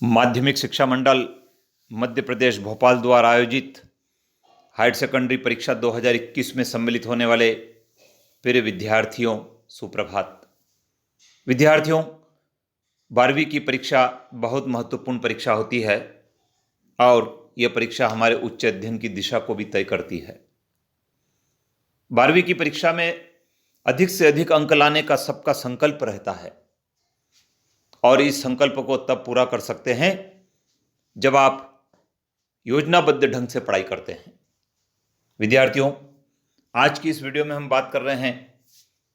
माध्यमिक शिक्षा मंडल मध्य प्रदेश भोपाल द्वारा आयोजित हायर सेकेंडरी परीक्षा 2021 में सम्मिलित होने वाले प्रिय विद्यार्थियों, सुप्रभात। विद्यार्थियों, 12वीं की परीक्षा बहुत महत्वपूर्ण परीक्षा होती है और यह परीक्षा हमारे उच्च अध्ययन की दिशा को भी तय करती है। 12वीं की परीक्षा में अधिक से अधिक अंक लाने का सबका संकल्प रहता है और इस संकल्प को तब पूरा कर सकते हैं जब आप योजनाबद्ध ढंग से पढ़ाई करते हैं। विद्यार्थियों, आज की इस वीडियो में हम बात कर रहे हैं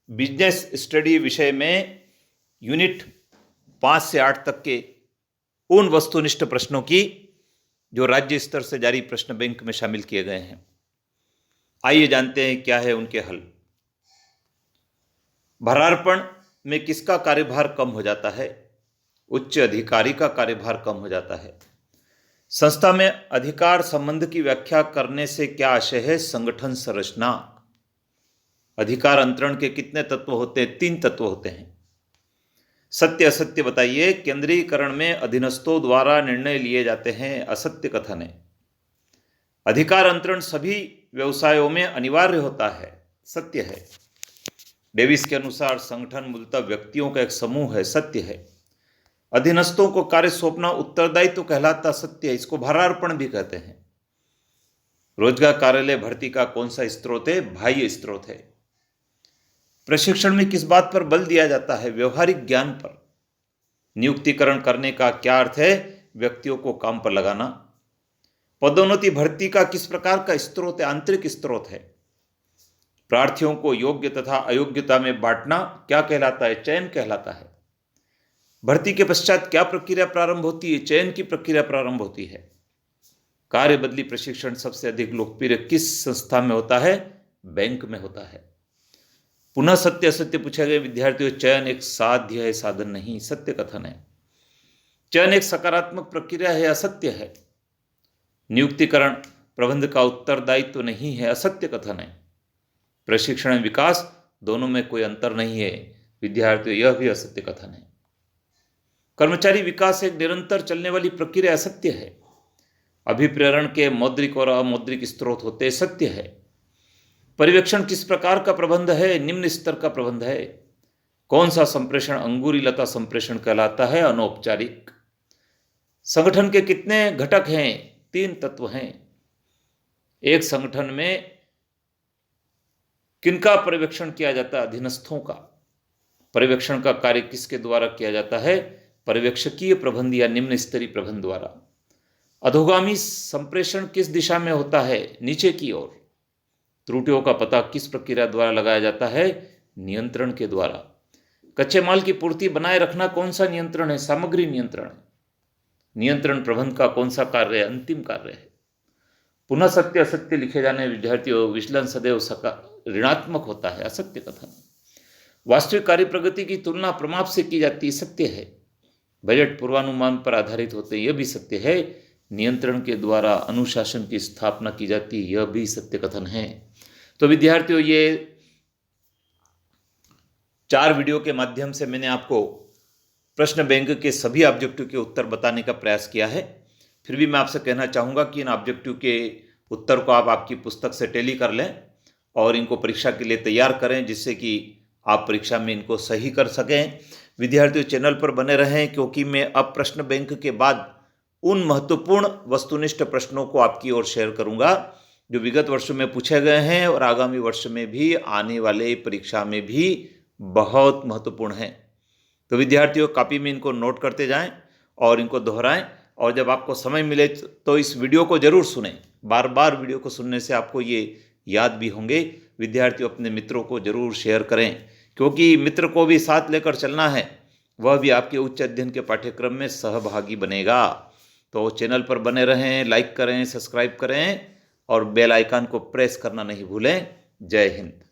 बिजनेस स्टडी विषय में यूनिट 5 से 8 तक के उन वस्तुनिष्ठ प्रश्नों की जो राज्य स्तर से जारी प्रश्न बैंक में शामिल किए गए हैं। आइए जानते हैं क्या है उनके हल। भारार्पण में किसका कार्यभार कम हो जाता है? उच्च अधिकारी का कार्यभार कम हो जाता है। संस्था में अधिकार संबंध की व्याख्या करने से क्या आशय है? संगठन संरचना। अधिकार अंतरण के कितने तत्व होते हैं? 3 तत्व होते हैं। सत्य असत्य बताइए। केंद्रीकरण में अधीनस्थों द्वारा निर्णय लिए जाते हैं, असत्य कथन है। अधिकार अंतरण सभी व्यवसायों में अनिवार्य होता है, सत्य है। डेविस के अनुसार संगठन मूलतः व्यक्तियों का एक समूह है, सत्य है। अधीनस्थों को कार्य सौंपना उत्तरदायित्व कहलाता, सत्य है। इसको भारार्पण भी कहते हैं। रोजगार कार्यालय भर्ती का कौन सा स्रोत है? बाह्य स्रोत है। प्रशिक्षण में किस बात पर बल दिया जाता है? व्यवहारिक ज्ञान पर। नियुक्तिकरण करने का क्या अर्थ है? व्यक्तियों को काम पर लगाना। पदोन्नति भर्ती का किस प्रकार का स्रोत है? आंतरिक स्रोत है। प्रार्थियों को योग्य तथा अयोग्यता में बांटना क्या कहलाता है? चयन कहलाता है। भर्ती के पश्चात क्या प्रक्रिया प्रारंभ होती है? चयन की प्रक्रिया प्रारंभ होती है। कार्य बदली प्रशिक्षण सबसे अधिक लोकप्रिय किस संस्था में होता है? बैंक में होता है। पुनः सत्य असत्य पूछे गए विद्यार्थियों, चयन एक साध्य है, साधन नहीं, सत्य कथन है। चयन एक सकारात्मक प्रक्रिया है, असत्य है। नियुक्तिकरण प्रबंध का उत्तरदायित्व नहीं है, असत्य कथन है। प्रशिक्षण विकास दोनों में कोई अंतर नहीं है, विद्यार्थियों यह भी असत्य कथन है। कर्मचारी विकास एक निरंतर चलने वाली प्रक्रिया, असत्य है। अभिप्रेरण के मौद्रिक और अमौद्रिक स्रोत होते, सत्य है। पर्यवेक्षण किस प्रकार का प्रबंध है? निम्न स्तर का प्रबंध है। कौन सा संप्रेषण अंगूरी लता संप्रेषण कहलाता है? अनौपचारिक। संगठन के कितने घटक हैं? 3 तत्व हैं। एक संगठन में किनका पर्यवेक्षण किया जाता है? अधीनस्थों का। पर्यवेक्षण का कार्य किसके द्वारा किया जाता है? पर्यवेक्षकीय प्रबंध या निम्न स्तरीय प्रबंध द्वारा। अधोगामी संप्रेषण किस दिशा में होता है? नीचे की ओर। त्रुटियों का पता किस प्रक्रिया द्वारा लगाया जाता है? नियंत्रण के द्वारा। कच्चे माल की पूर्ति बनाए रखना कौन सा नियंत्रण है? सामग्री नियंत्रण। नियंत्रण प्रबंध का कौन सा कार्य है? अंतिम कार्य है। पुनः सत्य असत्य लिखे जाने विद्यार्थियों, विचलन सदैव ऋणात्मक होता है, असत्य कथन। वास्तविक कार्य प्रगति की तुलना प्रमाप से की जाती है, सत्य है। बजट पूर्वानुमान पर आधारित होते हैं, यह भी सत्य है। नियंत्रण के द्वारा अनुशासन की स्थापना की जाती है, यह भी सत्य कथन है। तो विद्यार्थियों, ये 4 वीडियो के माध्यम से मैंने आपको प्रश्न बैंक के सभी ऑब्जेक्टिव के उत्तर बताने का प्रयास किया है। फिर भी मैं आपसे कहना चाहूँगा कि इन ऑब्जेक्टिव के उत्तर को आप आपकी पुस्तक से टैली कर लें और इनको परीक्षा के लिए तैयार करें, जिससे कि आप परीक्षा में इनको सही कर सकें। विद्यार्थियों, चैनल पर बने रहें, क्योंकि मैं अब प्रश्न बैंक के बाद उन महत्वपूर्ण वस्तुनिष्ठ प्रश्नों को आपकी ओर शेयर करूंगा जो विगत वर्षों में पूछे गए हैं और आगामी वर्ष में भी आने वाले परीक्षा में भी बहुत महत्वपूर्ण हैं। तो विद्यार्थियों, कॉपी में इनको नोट करते जाएं और इनको दोहराएं, और जब आपको समय मिले तो इस वीडियो को जरूर सुनें। बार बार वीडियो को सुनने से आपको ये याद भी होंगे। विद्यार्थियों, अपने मित्रों को जरूर शेयर करें, क्योंकि मित्र को भी साथ लेकर चलना है, वह भी आपके उच्च अध्ययन के पाठ्यक्रम में सहभागी बनेगा। तो चैनल पर बने रहें, लाइक करें, सब्सक्राइब करें और बेल आइकन को प्रेस करना नहीं भूलें। जय हिंद।